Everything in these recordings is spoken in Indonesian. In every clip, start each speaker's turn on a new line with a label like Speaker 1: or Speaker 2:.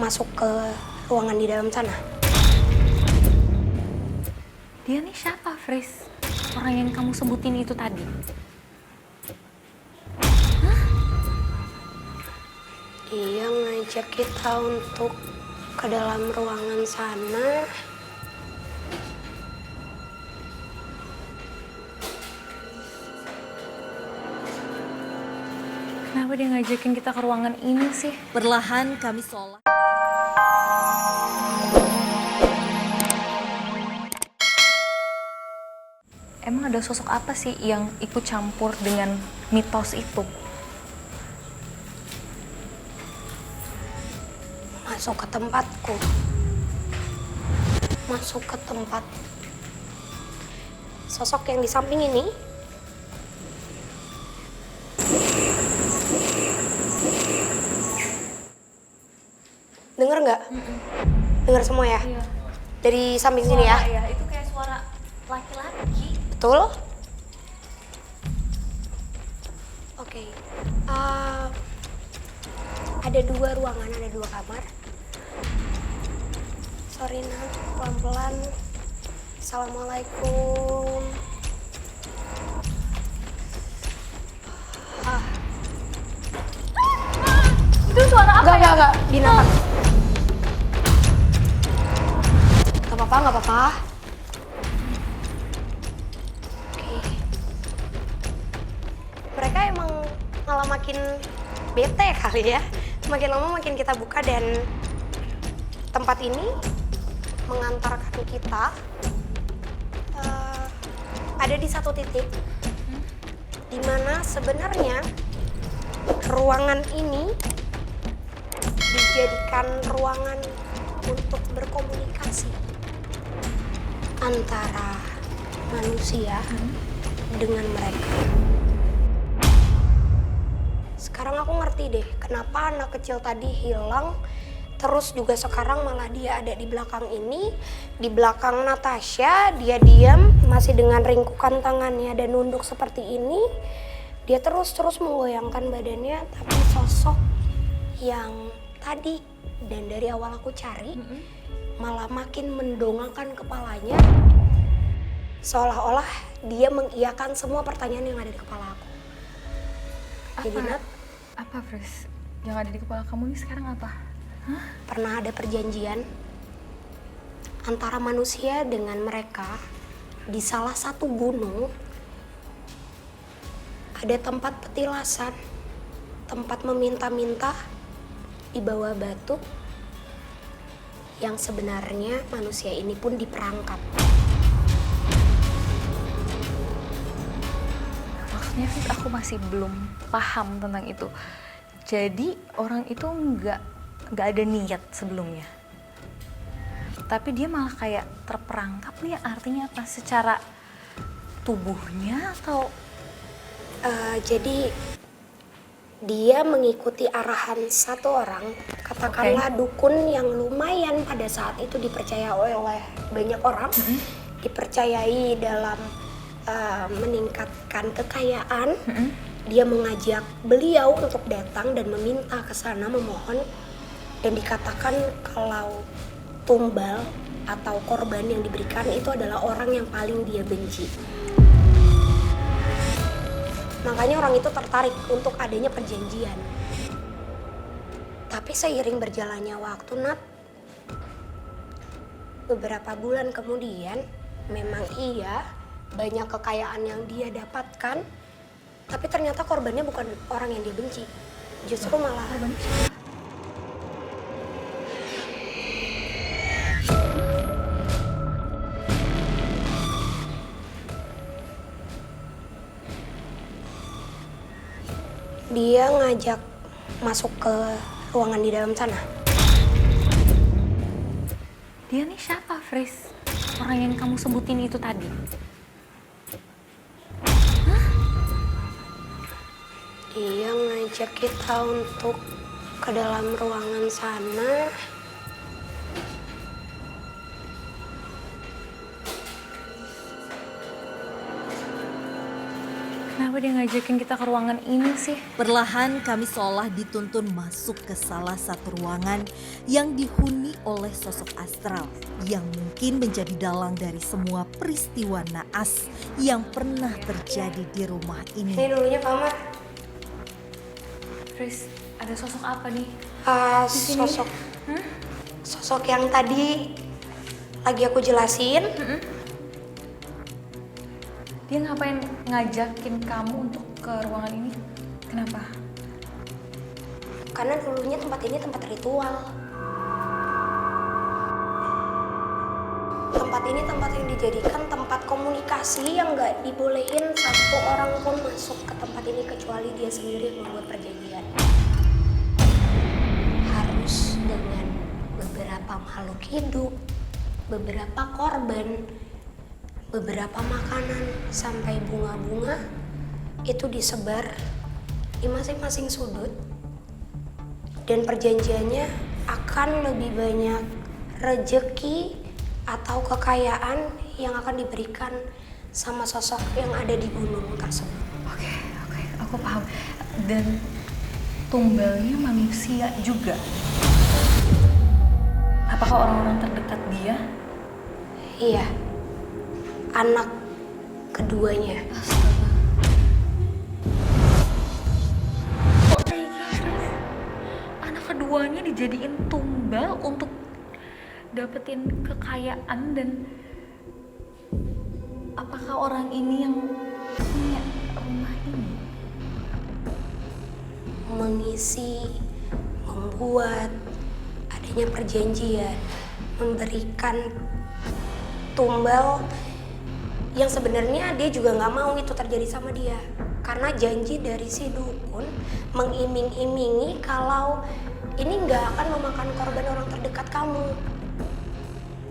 Speaker 1: masuk ke ruangan di dalam sana.
Speaker 2: Dia nih siapa, Fris? Orang yang kamu sebutin itu tadi?
Speaker 1: Dia ngajak kita untuk ke dalam ruangan sana.
Speaker 2: Kenapa dia ngajakin kita ke ruangan ini sih?
Speaker 3: Perlahan kami sholat.
Speaker 2: Emang ada sosok apa sih yang ikut campur dengan mitos itu?
Speaker 1: Masuk ke tempatku. Masuk ke tempat sosok yang di samping ini. Dengar nggak? Dengar semua ya?
Speaker 2: Iya.
Speaker 1: Dari samping sini ya?
Speaker 2: Iya, itu kayak suara laki-laki.
Speaker 1: Betul? Oke. Ada 2 ruangan, ada 2 kamar. Sorry Nat, pelan-pelan. Assalamualaikum.
Speaker 2: Itu suara apa?
Speaker 1: Enggak. Binatang. Nggak apa-apa. Oke. Mereka emang malah makin bete kali ya. Makin lama makin kita buka dan tempat ini mengantarkan kita ada di satu titik di mana sebenarnya ruangan ini dijadikan ruangan untuk berkomunikasi antara manusia dengan mereka. Sekarang aku ngerti deh kenapa anak kecil tadi hilang, terus juga sekarang malah dia ada di belakang ini, di belakang Natasha. Dia diam masih dengan ringkukan tangannya dan nunduk seperti ini. Dia terus menggoyangkan badannya, tapi sosok yang tadi dan dari awal aku cari malah makin mendongakkan kepalanya, seolah-olah dia mengiyakan semua pertanyaan yang ada di kepala aku. Jadi Nat,
Speaker 2: Apa, Fris? Yang ada di kepala kamu ini sekarang apa? Hah?
Speaker 1: pernah ada perjanjian antara manusia dengan mereka di salah satu gunung. Ada tempat petilasan, tempat meminta-minta di bawah batu, yang sebenarnya manusia ini pun diperangkap.
Speaker 2: Maksudnya, Fris, aku masih belum paham tentang itu. Jadi orang itu nggak ada niat sebelumnya, tapi dia malah kayak terperangkap nih. Artinya apa? Secara tubuhnya atau?
Speaker 1: Jadi dia mengikuti arahan satu orang, katakanlah dukun yang lumayan pada saat itu dipercaya oleh banyak orang, dipercayai dalam meningkatkan kekayaan. Dia mengajak beliau untuk datang dan meminta ke sana, memohon, dan dikatakan kalau tumbal atau korban yang diberikan itu adalah orang yang paling dia benci. Makanya orang itu tertarik untuk adanya perjanjian. Tapi seiring berjalannya waktu, Nat, beberapa bulan kemudian, memang iya banyak kekayaan yang dia dapatkan, tapi ternyata korbannya bukan orang yang dia benci. Justru malah dia ngajak masuk ke ruangan di dalam sana.
Speaker 2: Dia nih siapa, Fris? Orang yang kamu sebutin itu tadi?
Speaker 1: Dia ngajak kita untuk ke dalam ruangan sana.
Speaker 2: Kenapa kenapa dia ngajakin kita ke ruangan ini sih?
Speaker 3: Perlahan kami seolah dituntun masuk ke salah satu ruangan yang dihuni oleh sosok astral yang mungkin menjadi dalang dari semua peristiwa naas yang pernah terjadi di rumah
Speaker 1: Ini
Speaker 3: ini.
Speaker 1: dulunya kamar.
Speaker 2: Fris, ada sosok apa nih? sini?
Speaker 1: Sosok yang tadi lagi aku jelasin.
Speaker 2: Dia ngapain ngajakin kamu untuk ke ruangan ini? Kenapa?
Speaker 1: Karena dulunya tempat ini tempat ritual. Tempat ini tempat yang dijadikan tempat komunikasi yang nggak dibolehin satu orang pun masuk ke tempat ini kecuali dia sendiri yang membuat perjanjian. Harus dengan beberapa makhluk hidup, beberapa korban, beberapa makanan, sampai bunga-bunga itu disebar di masing-masing sudut. Dan perjanjiannya akan lebih banyak rejeki atau kekayaan yang akan diberikan sama sosok yang ada di gunung tersebut.
Speaker 2: Oke, aku paham. Dan tumbalnya manusia juga. Apakah orang-orang terdekat dia?
Speaker 1: Iya, anak keduanya.
Speaker 2: Astaga. Kok kayak gitu? Anak keduanya dijadiin tumbal untuk dapetin kekayaan, dan apakah orang ini yang punya rumah ini?
Speaker 1: Mengisi, membuat adanya perjanjian, memberikan tumbal yang sebenarnya dia juga nggak mau itu terjadi sama dia, karena janji dari si dukun mengiming-imingi kalau ini nggak akan memakan korban orang terdekat kamu.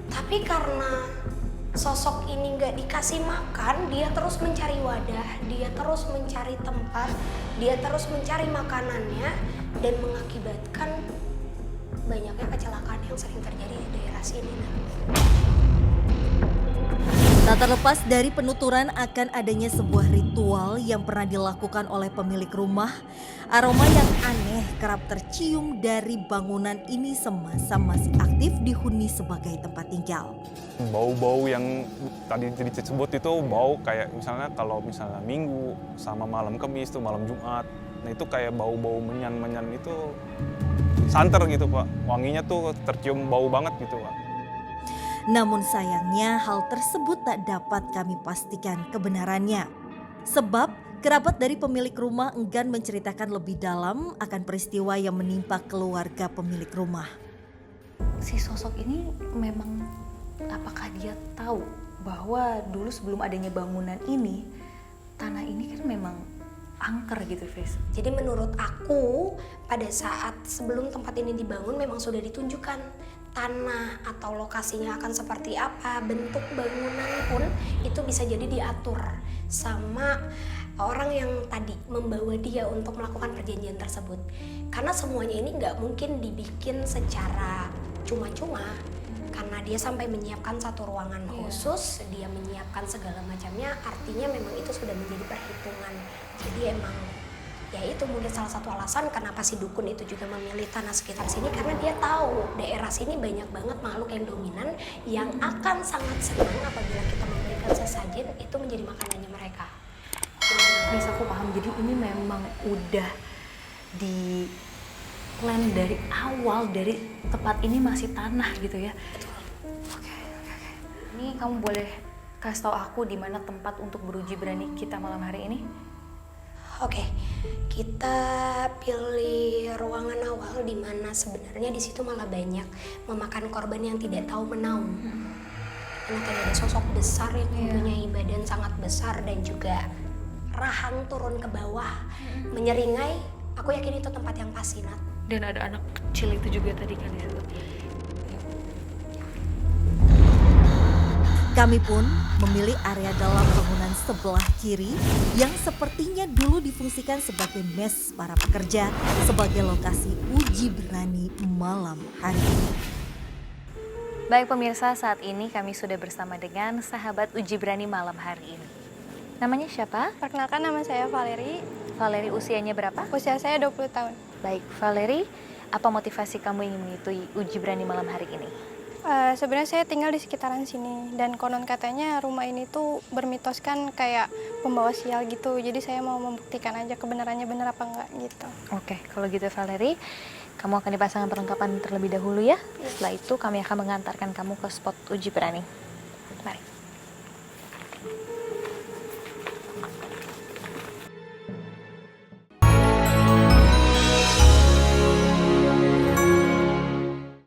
Speaker 1: Tapi karena sosok ini nggak dikasih makan, dia terus mencari wadah, dia terus mencari tempat, dia terus mencari makanannya, dan mengakibatkan banyaknya kecelakaan yang sering terjadi di daerah sini.
Speaker 3: Tak terlepas dari penuturan akan adanya sebuah ritual yang pernah dilakukan oleh pemilik rumah, aroma yang aneh kerap tercium dari bangunan ini semasa masih aktif dihuni sebagai tempat tinggal.
Speaker 4: Bau-bau yang tadi disebut itu bau kayak misalnya kalau misalnya Minggu sama malam Kamis tuh malam Jumat. Nah itu kayak bau-bau menyan-menyan itu santer gitu Pak. Wanginya tuh tercium bau banget gitu Pak.
Speaker 3: Namun sayangnya hal tersebut tak dapat kami pastikan kebenarannya. Sebab kerabat dari pemilik rumah enggan menceritakan lebih dalam akan peristiwa yang menimpa keluarga pemilik rumah.
Speaker 2: Si sosok ini memang, apakah dia tahu bahwa dulu sebelum adanya bangunan ini, tanah ini kan memang angker gitu, Fris?
Speaker 1: Jadi menurut aku pada saat sebelum tempat ini dibangun memang sudah ditunjukkan tanah atau lokasinya akan seperti apa, bentuk bangunan pun itu bisa jadi diatur sama orang yang tadi membawa dia untuk melakukan perjanjian tersebut. Karena semuanya ini nggak mungkin dibikin secara cuma-cuma, karena dia sampai menyiapkan satu ruangan khusus, dia menyiapkan segala macamnya, artinya memang itu sudah menjadi perhitungan. Jadi emang ya itu mungkin salah satu alasan kenapa si dukun itu juga memilih tanah sekitar sini, karena dia tahu daerah sini banyak banget makhluk yang dominan yang akan sangat senang apabila kita memberikan sesajen itu menjadi makanannya mereka.
Speaker 2: Fris, aku paham. Jadi ini memang udah di plan dari awal, dari tempat ini masih tanah gitu ya. Oke. Ini kamu boleh kasih tahu aku di mana tempat untuk beruji berani kita malam hari ini?
Speaker 1: Oke, kita pilih ruangan awal di mana sebenarnya di situ malah banyak memakan korban yang tidak tahu menaung. Karena tadi ada sosok besar yang mempunyai badan sangat besar dan juga rahang turun ke bawah, menyeringai. Aku yakin itu tempat yang pas, Nat.
Speaker 2: Dan ada anak kecil itu juga tadi kan di situ.
Speaker 3: Kami pun memilih area dalam bangunan sebelah kiri yang sepertinya dulu difungsikan sebagai mes para pekerja sebagai lokasi uji berani malam hari ini.
Speaker 2: Baik pemirsa, saat ini kami sudah bersama dengan sahabat uji berani malam hari ini. Namanya siapa?
Speaker 5: Perkenalkan, nama saya Valeri.
Speaker 2: Valeri, usianya berapa?
Speaker 5: Usia saya 20 tahun.
Speaker 2: Baik, Valeri, apa motivasi kamu ingin mengikuti uji berani malam hari ini?
Speaker 5: Sebenarnya saya tinggal di sekitaran sini dan konon katanya rumah ini tuh bermitoskan kayak pembawa sial gitu. Jadi saya mau membuktikan aja kebenarannya benar apa enggak gitu.
Speaker 2: Oke, kalau gitu Valeri, kamu akan dipasangkan perlengkapan terlebih dahulu ya. Setelah itu kami akan mengantarkan kamu ke spot uji berani. Mari.